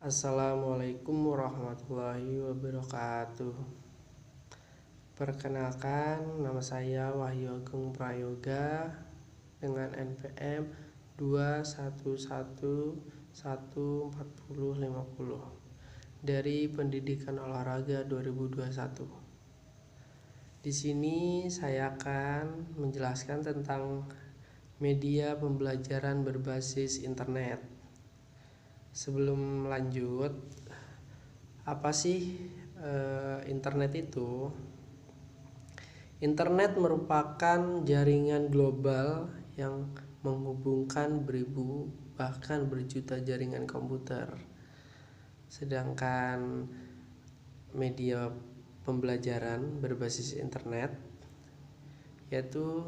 Assalamualaikum warahmatullahi wabarakatuh. Perkenalkan, nama saya Wahyu Agung Prayoga dengan NPM 211140050 dari Pendidikan Olahraga 2021. Di sini saya akan menjelaskan tentang media pembelajaran berbasis internet. Sebelum lanjut, apa sih internet itu? Internet merupakan jaringan global yang menghubungkan beribu bahkan berjuta jaringan komputer. Sedangkan media pembelajaran berbasis internet yaitu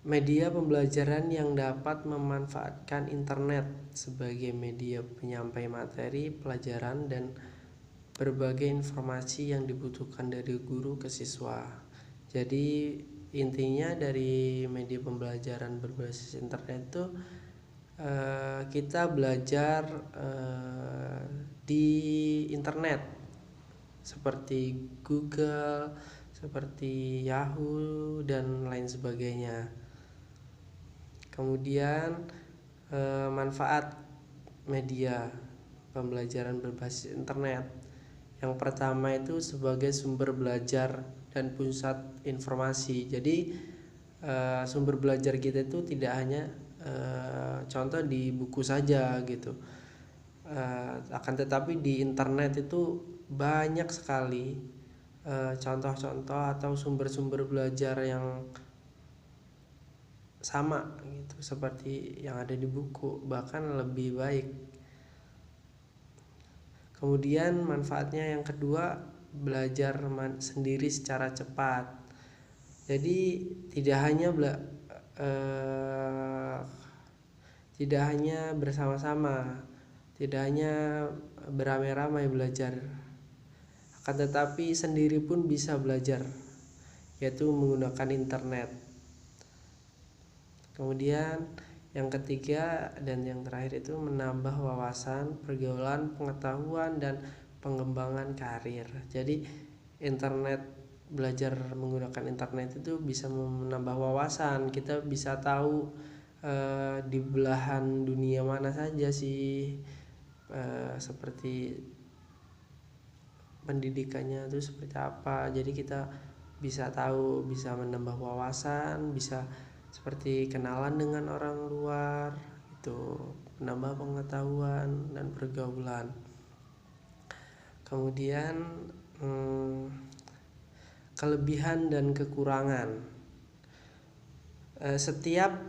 media pembelajaran yang dapat memanfaatkan internet sebagai media penyampai materi pelajaran dan berbagai informasi yang dibutuhkan dari guru ke siswa. Jadi intinya dari media pembelajaran berbasis internet itu kita belajar di internet seperti Google, seperti Yahoo dan lain sebagainya. Kemudian manfaat media pembelajaran berbasis internet. Yang pertama itu sebagai sumber belajar dan pusat informasi. Jadi sumber belajar kita itu tidak hanya contoh di buku saja gitu. Akan tetapi di internet itu banyak sekali contoh-contoh atau sumber-sumber belajar yang sama gitu seperti yang ada di buku, bahkan lebih baik. Kemudian manfaatnya yang kedua, belajar sendiri secara cepat. Jadi tidak hanya bersama-sama, tidak hanya beramai-ramai belajar, akan tetapi sendiri pun bisa belajar, yaitu menggunakan internet. Kemudian yang ketiga dan yang terakhir itu menambah wawasan, pergaulan, pengetahuan, dan pengembangan karir. Jadi belajar menggunakan internet itu bisa menambah wawasan. Kita bisa tahu di belahan dunia mana saja sih seperti pendidikannya itu seperti apa. Jadi kita bisa tahu, bisa menambah wawasan, bisa seperti kenalan dengan orang luar, itu menambah pengetahuan dan pergaulan. Kemudian kelebihan dan kekurangan. Setiap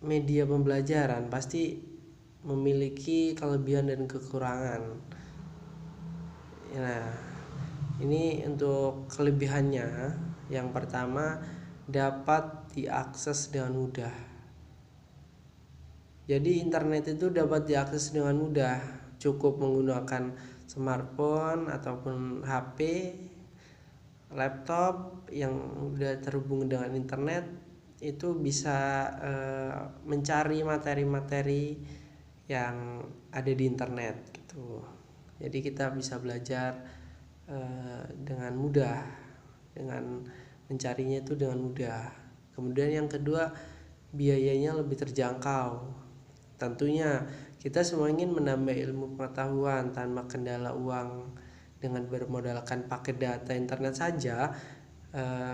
media pembelajaran pasti memiliki kelebihan dan kekurangan. Nah, ini untuk kelebihannya. Yang pertama, dapat diakses dengan mudah. Jadi internet itu dapat diakses dengan mudah, cukup menggunakan smartphone ataupun HP, laptop yang sudah terhubung dengan internet itu bisa mencari materi-materi yang ada di internet gitu. Jadi kita bisa belajar dengan mudah, dengan mencarinya itu dengan mudah. Kemudian yang kedua, biayanya lebih terjangkau. Tentunya kita semua ingin menambah ilmu pengetahuan tanpa kendala uang. Dengan bermodalkan paket data internet saja,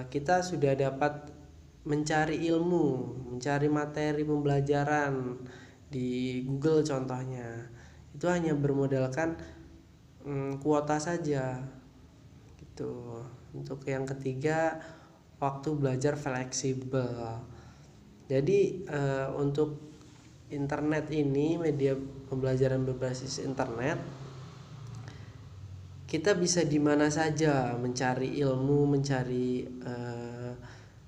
kita sudah dapat mencari ilmu, mencari materi pembelajaran di Google contohnya. Itu hanya bermodalkan kuota saja gitu. Untuk yang ketiga, waktu belajar fleksibel. Jadi untuk internet ini, media pembelajaran berbasis internet, kita bisa di mana saja mencari ilmu, mencari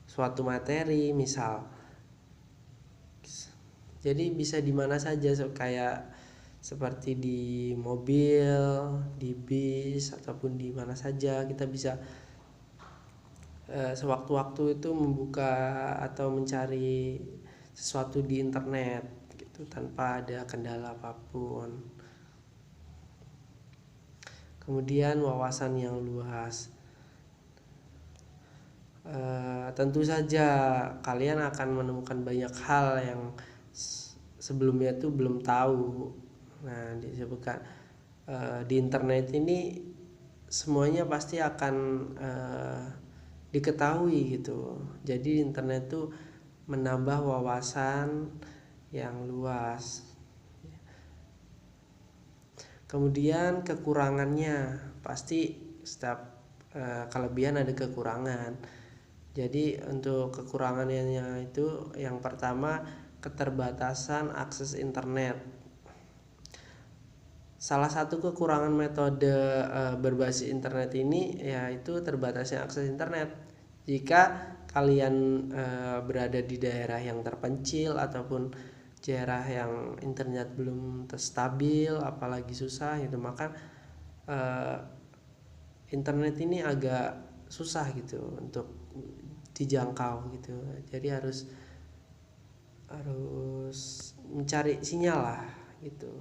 suatu materi misal. Jadi bisa di mana saja, kayak seperti di mobil, di bis, ataupun di mana saja kita bisa sewaktu-waktu itu membuka atau mencari sesuatu di internet gitu tanpa ada kendala apapun. kemudian wawasan yang luas. Tentu saja kalian akan menemukan banyak hal yang sebelumnya itu belum tahu. Nah, disebutkan di internet ini semuanya pasti akan diketahui gitu. Jadi internet itu menambah wawasan yang luas. Kemudian kekurangannya, pasti setiap kelebihan ada kekurangan. Jadi untuk kekurangannya itu yang pertama, keterbatasan akses internet. Salah satu kekurangan metode berbasis internet ini yaitu terbatasnya akses internet. Jika kalian berada di daerah yang terpencil ataupun daerah yang internet belum stabil, apalagi susah gitu, maka internet ini agak susah gitu untuk dijangkau gitu. Jadi harus mencari sinyal lah gitu.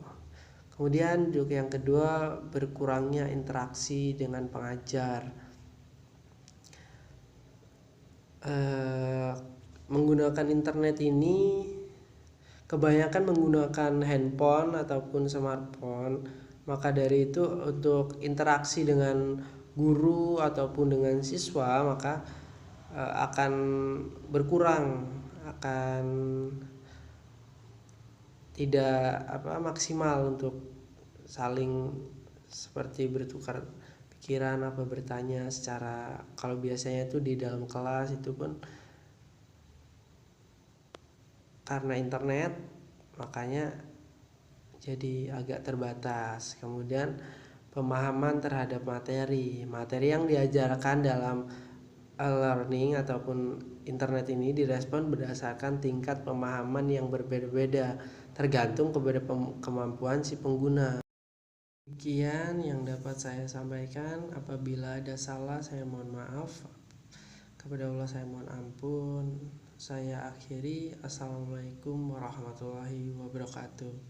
Kemudian juga yang kedua, berkurangnya interaksi dengan pengajar. Menggunakan internet ini kebanyakan menggunakan handphone ataupun smartphone, maka dari itu untuk interaksi dengan guru ataupun dengan siswa maka akan berkurang, akan tidak maksimal untuk saling seperti bertukar pikiran bertanya secara, kalau biasanya itu di dalam kelas itu pun karena internet makanya jadi agak terbatas. Kemudian pemahaman terhadap materi yang diajarkan dalam learning ataupun internet ini direspon berdasarkan tingkat pemahaman yang berbeda-beda tergantung kepada kemampuan si pengguna. Demikian yang dapat saya sampaikan. Apabila ada salah saya mohon maaf. Kepada Allah saya mohon ampun. Saya akhiri. Assalamualaikum warahmatullahi wabarakatuh.